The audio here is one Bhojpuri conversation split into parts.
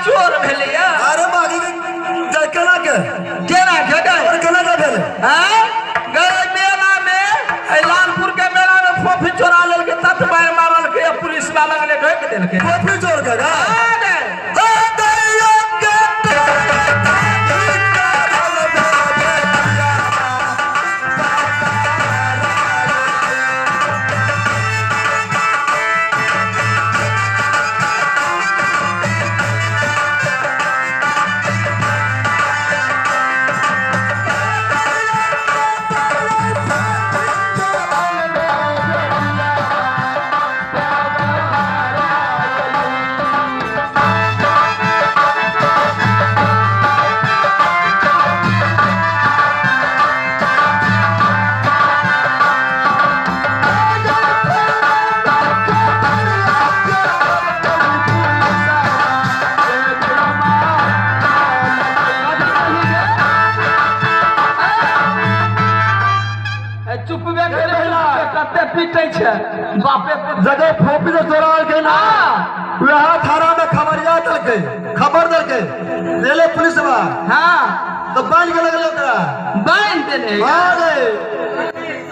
चोर भेलिया। अरे बागी केना के और केना के भेल हैं गए मेला में लालपुर के मेला में फोफी चोरा लेल के तत मार मारल के पुलिस वाला लगले ढोक देल के फोफी चोर के पीटे छे बापे जगह फोफी से चोरा के ना वह थाना में खबरिया दलके खबर दलके ले पुलिस बा हां तो बांध के लगले ओकरा बांध देले आ गए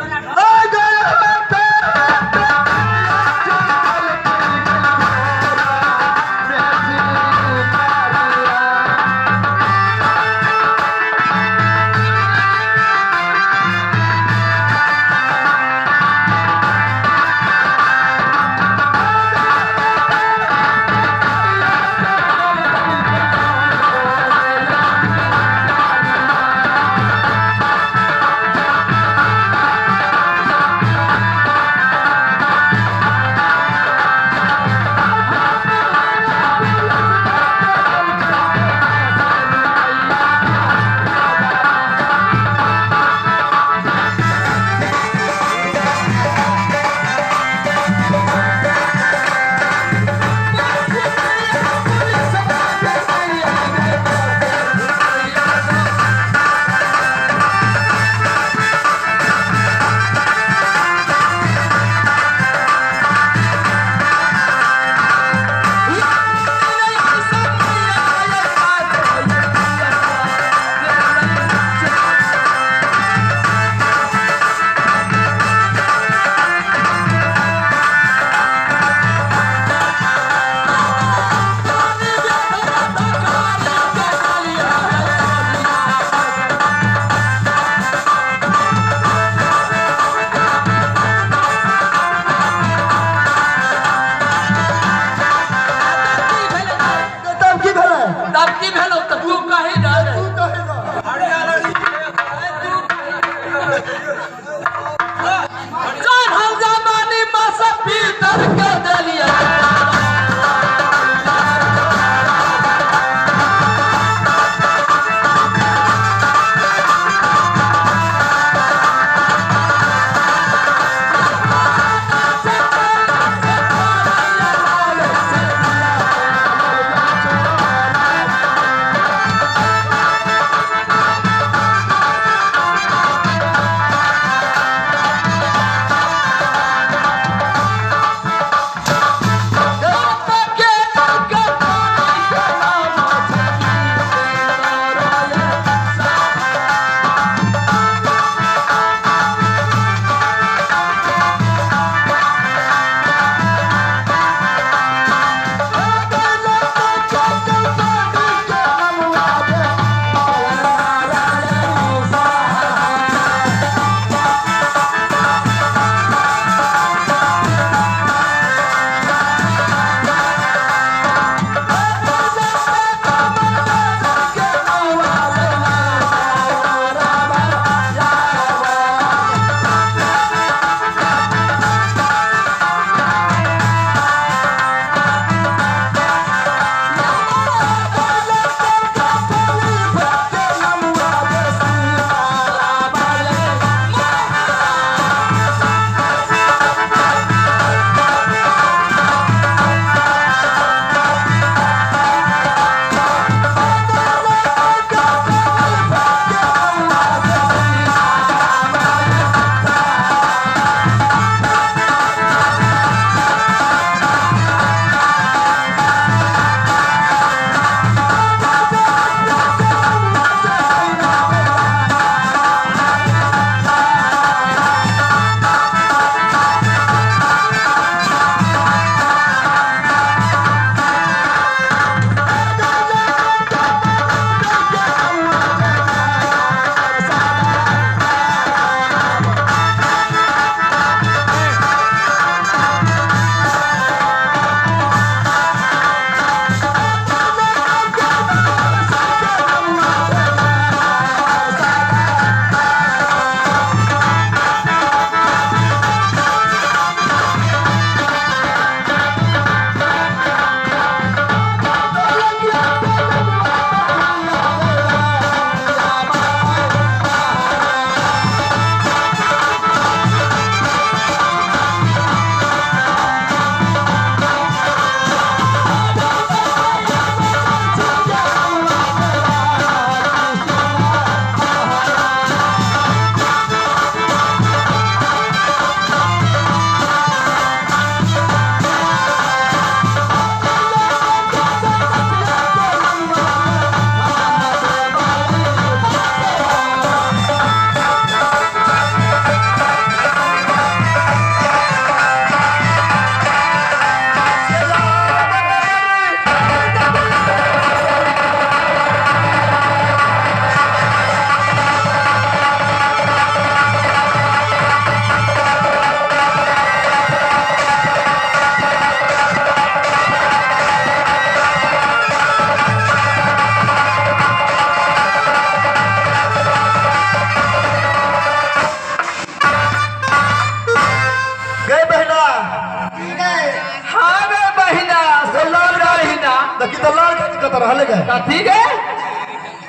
कतर रहले गए कथी के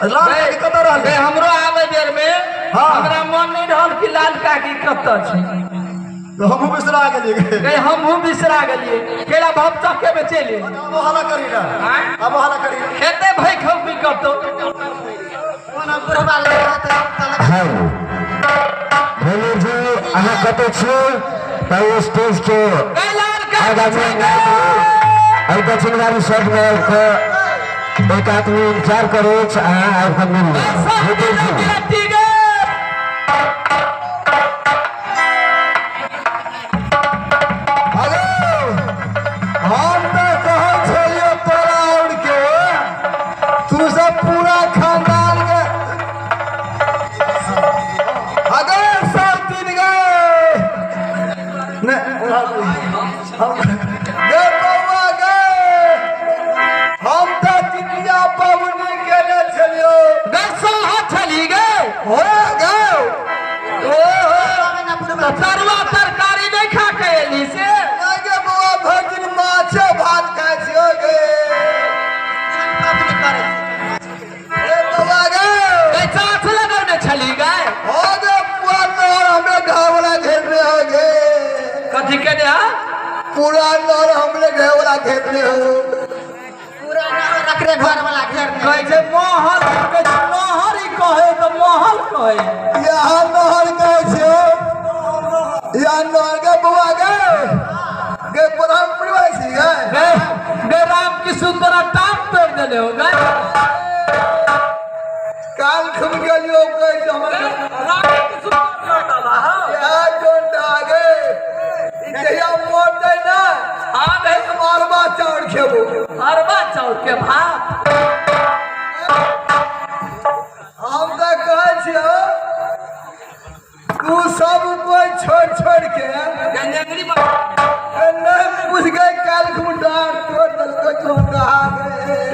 लाल काकी कतर रहले बे हमरो आवे देर में हाँ। हमरा मन नहीं रहल कि लाल काकी कत्ता छै तो हम बिसरा गेलिए गए हमहू बिसरा गेलिए केला भव चक्के में चले अब हाला करी ना अब हाला करी ना खेते भाई खौपी करतो हेलो जी अहाँ कतऽ छी तऽ स्टेज के गए लाल काकी एहि दक्षिण वाली साइड में एक आदमी इंतजार करै छै अहाँ आबि कऽ मिल हम तो कहै छलियो तोरा और के तू सब पूरा खानदान के अगर सब दिन गए ने गे बउआ गे हम तो जितिया पवनी केने छलियो गए चली गए हो गए तरुआ तरकारी नहीं खा के एली से गे बउआ भगिन माछे भात खाइ छियो गे ए बउआ गे गए चाच लगौने चली गए हो गे पुआ नहर हमरे गाँव वाला घेर रहे हो गे कथी के ने पूरा नहर हमरे घर वाला घेर रहे हो कहे छै महल कहे छै नहर ही कहे तो महल कहे यहाँ नहर कहे छियो यहाँ नहर गे बउआ गे गे पुरान परिवार छी गे गए राम की सुंदर टाप तोड़ देले हो गए काल खुम गेलियो कहे छै हमर राम की सुंदर यहाँ जोंडा गे जहिया मोटे ना हाँ गए मारवा चाउर खेबो अरबा चाउर के भात हम तो कहे छियो तू सब कोई छोड़ के गंजंगरी नहीं पूछ गए काल खुम डांट तोड़ दल को छोड़ा गए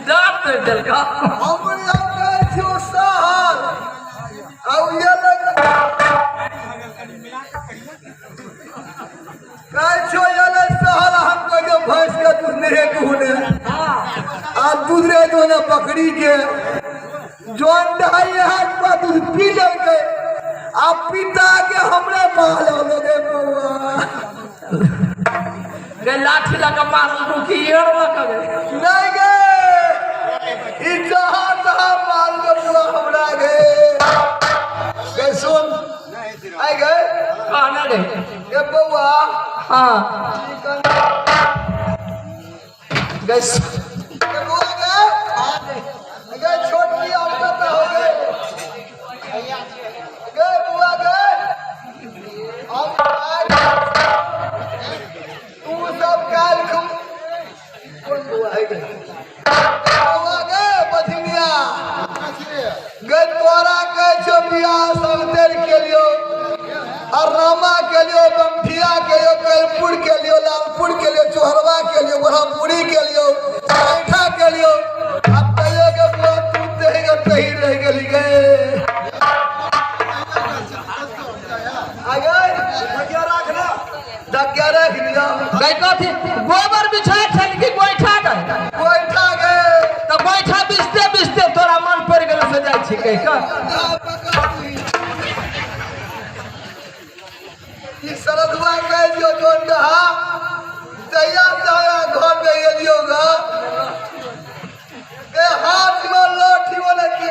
डांट तोड़ देल का हम यहाँ कहे छियो सहल अब ये लग कहे छियो ये लग सहल हमको जो भैंस के दूध नहीं दूने आ दूध रे दोने बकरी के जोन ढाई हाथ पर दूध पी लेके आ पिता के हमरे माल लोगे बउआ गए लाठी लगा मारल को की एड़ लगा गए नहीं गे ई जहां तहां माल के पूरा हमरा गे सुन आई गए कहना गए ये बउआ हाँ गए ये बउआ गे छोटी औरत हो गए गे बुआ गे हम तू सब काल खुम कौन बुआ है गे बुआ गे बधिनिया गे तोरा के जो बियाह संतेर के लियो और रामा के लियो गमठिया के लियो कलपुर के लियो लालपुर के लियो चोहरवा के लियो ब्रह्मपुरी के लियो बैठा के लियो अब कहियो के बुआ तू देगा कहीं रह गेली गे गए कथी गोबर बिछा छल की गोइठा गए तो गोइठा बिछते बिछते तोरा मन पड़ गेल से जाइ छी कह सरदुआ कह दियो जोन दहा तैया ताया घर में एलियो गा के हाथ में लाठी वाला की